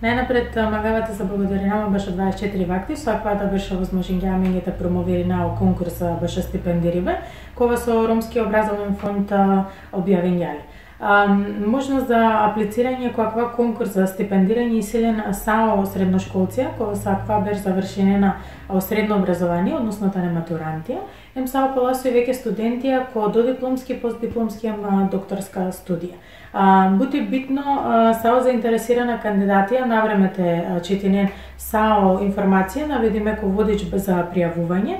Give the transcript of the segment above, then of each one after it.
Најнапред магавата за благодаринама беше 24 вакти, со аквата беше возможност промовирина о конкурс беше стипендириве, кога со Ромски образовен фонд објавен. Можност за аплицирање која конкурс за стипендирање исилен САО средношколција, кога са аква беше завршенена средно образование, односно тане матурантија, САО поласои веќе студентија ко додипломски, постдипломски докторска студија. Бути битно САО заинтересирана кандидатија навремете четинен САО информација наведиме ко водич за пријавување,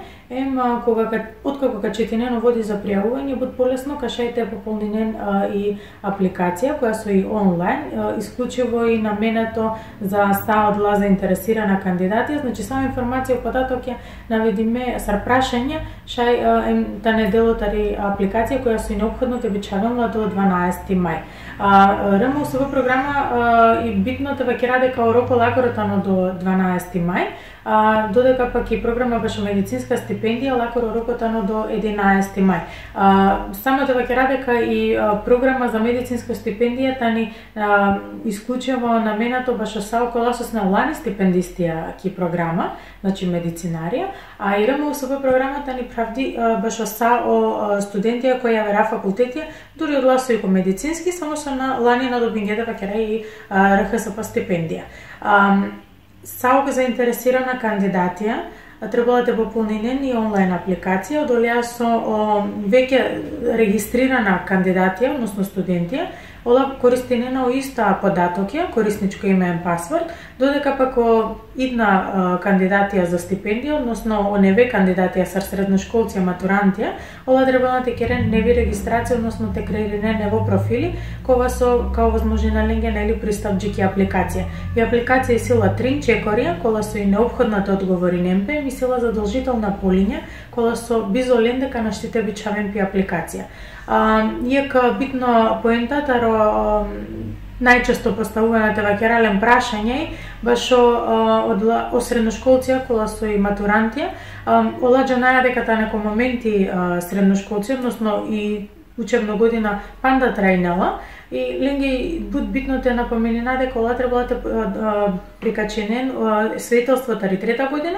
откако ка четинено води за пријавување, бут полесно кашајте пополнинен и апликација која со и онлайн, исклучиво и наменето за САО дла заинтересирана кандидатија, значи сама информација податок ја наведиме сар прашање, шај тане делотари апликација која со и необходно те бичавала до 12 мај. РМУСВ програма и битно тебе ќе раде као роко лакоротано до 12 мај, додека пак и програма беше медицинска стипендија лакоро рокотано до 11 мај. Само тебе ќе раде ка и програма за медицинска стипендија тани исклучиво наменато беше САО коласос на лани стипендистија ки програма, значи медицинарија, а и РМУСВ програмата ни правди беше САО студентија кои ја вера факултетија, дури одласо и по медицински, само со на лани на добингеда вакера и РХСП стипендија. САО заинтересирана кандидатија требала да пополнинен и онлайн апликација, одолеа со веќе регистрирана кандидатија, односно студентија, ола користинена иста податокја, корисничко име и пасворд, додека пак идна кандидатија за стипендија, односно оневе кандидатија са средношколција, матурантија, ола требала да керен неви регистрација, односно те креиране нево профили, кога со као возможна линген или пристапџики апликација. И апликација е сила 3 чекорија, кола со и необходната одговори немпе, и сила задолжителна полиња, кола со бизолен дека наштите бичавен пи апликација. Иака битно поентата најчесто поставуваната вакерален прашање баш од средношколција кола со и матурантија, оладжа најадека та некои моменти средношколци, односно и учебна година панда трајнала, и ленги бут битно те напоменена дека ола требала да прикаченен свидетелство тари трета година,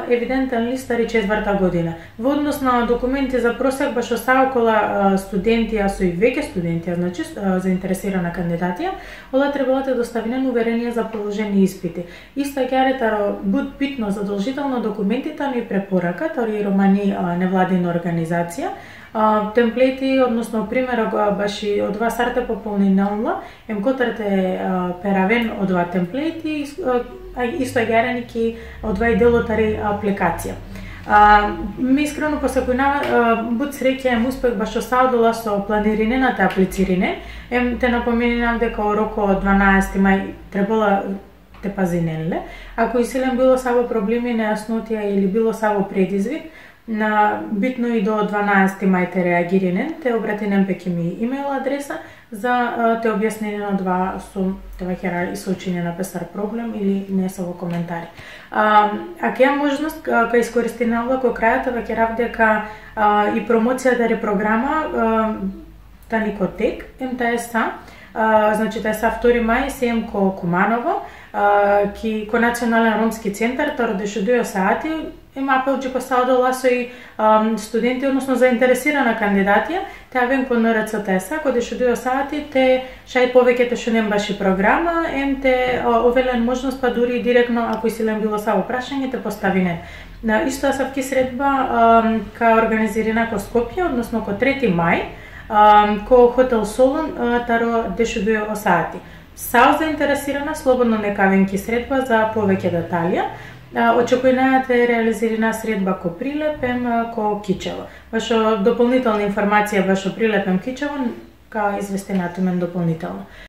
евидентен лист тари четврта година. Во однос на документи за просек баш САО кола студентија со и веќе студентија, значи заинтересирана кандидатија, ола требала да доставинен уверение за положени испити. Иста ќе бут битно задолжително документите ни препорака, тари романи невладина организација, темплети, односно примерок баш и од два сарте пополнинелна, котрате перавен од два темплети, исто гереники од два делотари апликација. Ми искрено посакујнава бут среќа успех баш осаудила со планиринената аплицирине, те напоменинам дека роко 12 мај требала те пазинеле. Ако исилен било саво проблеми, нејаснотија или било саво предизвик, на битно и до 12 мај те реагиринен, те обратинен пеќе ми имейл адреса за те објаснени на два со и соучење на песар проблем или не со во коментари. Ако ја можност ка искористинала ко крајата веќе дека и промоцијата ри програма Таникотек МТСА, значи ТСА 2 мај сеем ко Куманово, ко Национален ромски центар, таро деше 2 сати, апелџи посаудала со и студенти, односно заинтересирана кандидатија, те авен ко НРЦ-ТСА, кој деше 2 сати, те шај повеќе што нем баши програма, те овелен можност, па дури директно, ако силен било само прашање, те поставинен. Исто савки средба ка организирана ко Скопје, односно ко 3 мај, ко Хотел Солун, таро деше 2 сати. САО заинтересирана, слободно нека авенки средба за повеќе деталија. Очекуваната е реализирана средба ко Прилепен, ко Кичево. Башо дополнителна информација башо Прилепен Кичево, ка известена тумен дополнително.